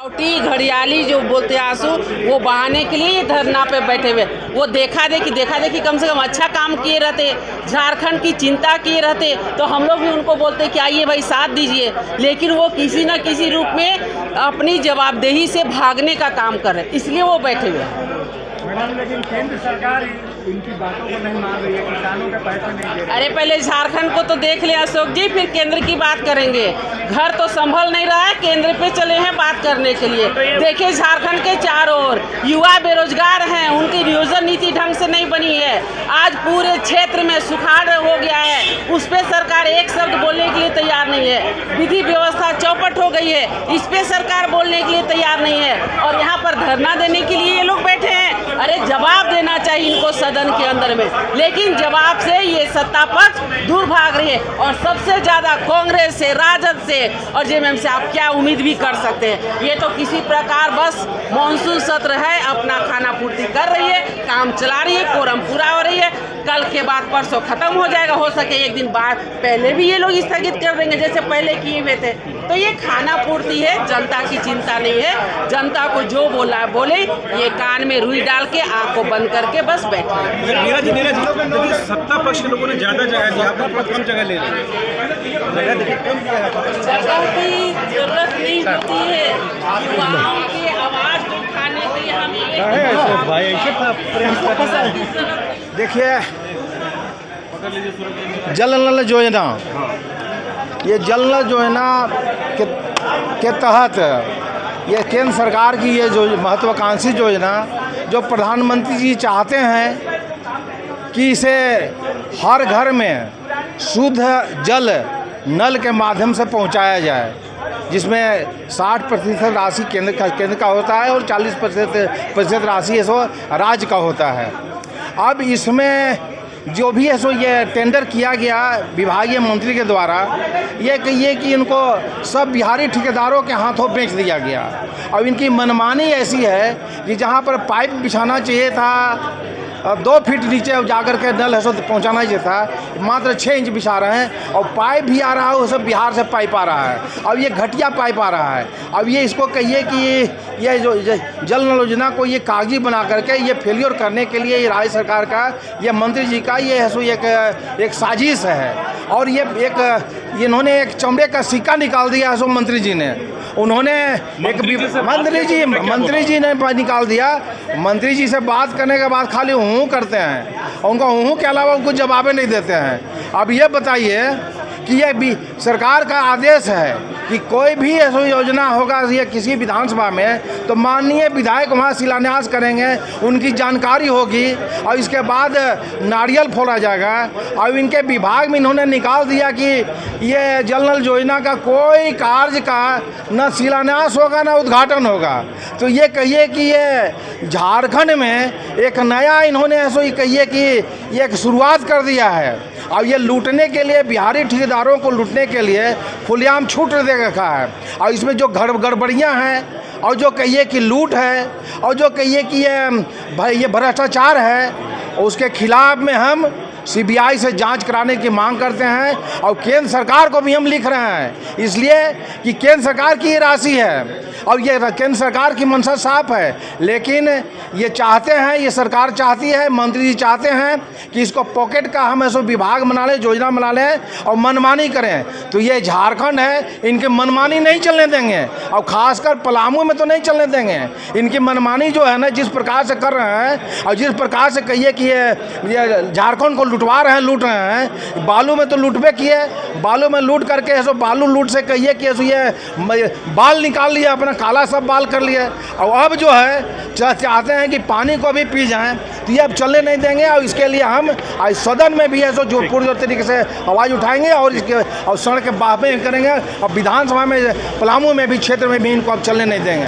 घड़ियाली जो बोलते हैं आंसू, वो बहाने के लिए ये धरना पे बैठे हुए। वो देखा देखी कम से कम अच्छा काम किए रहते, झारखंड की चिंता किए रहते तो हम लोग भी उनको बोलते कि आइए भाई साथ दीजिए, लेकिन वो किसी न किसी रूप में अपनी जवाबदेही से भागने का काम कर रहे, इसलिए वो बैठे हुए। मैडम, लेकिन केंद्र सरकार इनकी बातों को नहीं मान रही है, किसानों के पैसे नहीं दे रही। अरे पहले झारखंड को तो देख ले अशोक जी, फिर केंद्र की बात करेंगे। घर तो संभल नहीं रहा है, केंद्र पे चले हैं बात करने के लिए। देखिए झारखंड के चारों ओर युवा बेरोजगार हैं, उनकी नियोजन नीति ढंग से नहीं बनी है। आज पूरे क्षेत्र में सुखाड़ हो गया है, उस पर सरकार एक शब्द बोलने के लिए तैयार नहीं है। विधि व्यवस्था चौपट हो गई है, इस पे सरकार बोलने के लिए तैयार नहीं है, और यहाँ पर धरना देने के लिए ये लोग बैठे हैं। अरे जवाब देना चाहिए इनको सदन के अंदर में, लेकिन जवाब से ये सत्ता पक्ष दूर भाग रही है। और सबसे ज्यादा कांग्रेस से, राजद से और जेएमएम से आप क्या उम्मीद भी कर सकते हैं। ये तो किसी प्रकार बस मॉनसून सत्र है, अपना खाना पूर्ति कर रही है, काम चला रही है, कोरम पूरा हो रही है। कल के बाद परसों खत्म हो जाएगा, हो सके एक दिन बाद पहले भी ये लोग स्थगित कर देंगे जैसे पहले किए हुए थे। तो ये खाना पूर्ति है, जनता की चिंता नहीं है। जनता को जो बोला है बोले, ये कान में रुई डाल के आँख को बंद करके बस बैठे। नीरज जी, सत्ता पक्ष के लोगों ने ज्यादा जगह दिया, आपको कम जगह ले रहे हैं। जगह की जरूरत नहीं होती है, युवाओं की आवाज को उठाने के लिए हम देखिए, जल नल योजना, ये जल नल योजना के तहत ये केंद्र सरकार की ये जो महत्वाकांक्षी योजना, जो प्रधानमंत्री जी चाहते हैं कि इसे हर घर में शुद्ध जल नल के माध्यम से पहुंचाया जाए, जिसमें 60% राशि केंद्र का होता है और 40% राशि ऐसो राज्य का होता है। अब इसमें जो भी है सो ये टेंडर किया गया विभागीय मंत्री के द्वारा, ये कहिए कि इनको सब बिहारी ठेकेदारों के हाथों बेच दिया गया। अब इनकी मनमानी ऐसी है कि जहाँ पर पाइप बिछाना चाहिए था 2 फीट नीचे जाकर के नल है सो पहुँचाना चाहिए था, मात्र 6 इंच बिछा रहे हैं। और पाइप भी आ रहा है, वो सब बिहार से पाइप आ रहा है। अब ये घटिया पाइप आ रहा है। अब ये इसको कहिए कि ये जो जल नल योजना को ये कागजी बना करके ये फेलियर करने के लिए ये राज्य सरकार का, ये मंत्री जी का ये है सो एक साजिश है। और ये इन्होंने एक चमड़े का सिक्का निकाल दिया है सो मंत्री जी ने। उन्होंने मंत्री जी ने निकाल दिया। मंत्री जी से बात करने के बाद खाली हूँ करते हैं, उनको हूँ के अलावा उनको जवाबें नहीं देते हैं। अब ये बताइए कि ये भी सरकार का आदेश है कि कोई भी ऐसी योजना होगा ये किसी विधानसभा में, तो माननीय विधायक वहाँ शिलान्यास करेंगे, उनकी जानकारी होगी और इसके बाद नारियल फोड़ा जाएगा। और इनके विभाग में इन्होंने निकाल दिया कि ये जल नल योजना का कोई कार्य का न शिलान्यास होगा न उद्घाटन होगा। तो ये कहिए कि ये झारखंड में एक नया इन्होंने ऐसा ही कहिए कि ये एक शुरुआत कर दिया है। और ये लूटने के लिए, बिहारी ठेकेदारों को लूटने के लिए खुलेआम छूट दे रखा है। और इसमें जो गड़बड़ियाँ हैं और जो कहिए कि लूट है और जो कहिए कि ये भ्रष्टाचार है, उसके खिलाफ में हम सीबीआई से जांच कराने की मांग करते हैं। और केंद्र सरकार को भी हम लिख रहे हैं, इसलिए कि केंद्र सरकार की ये राशि है और ये केंद्र सरकार की मंशा साफ है, लेकिन ये चाहते हैं, ये सरकार चाहती है, मंत्री जी चाहते हैं कि इसको पॉकेट का हम ऐसा विभाग बना लें, योजना बना लें और मनमानी करें। तो ये झारखंड है, इनकी मनमानी नहीं चलने देंगे, और ख़ासकर पलामू में तो नहीं चलने देंगे। इनकी मनमानी जो है ना, जिस प्रकार से कर रहे हैं और जिस प्रकार से कहिए कि ये झारखंड को लुटवा रहे हैं, लूट रहे हैं। बालू में तो लूटबे किए, बालू में लूट करके ऐसो बालू लूट से कहिए कि ऐसो ये बाल निकाल लिया, अपना काला सब बाल कर लिए। और अब जो है चाहते हैं कि पानी को भी पी जाएं, तो ये अब चलने नहीं देंगे। और इसके लिए हम आज सदन में भी ऐसो जो पूरी तरीके से आवाज़ उठाएंगे और इसके और सड़क के बाहें करेंगे। और विधानसभा में, पलामू में भी, क्षेत्र में भी इनको अब चलने नहीं देंगे।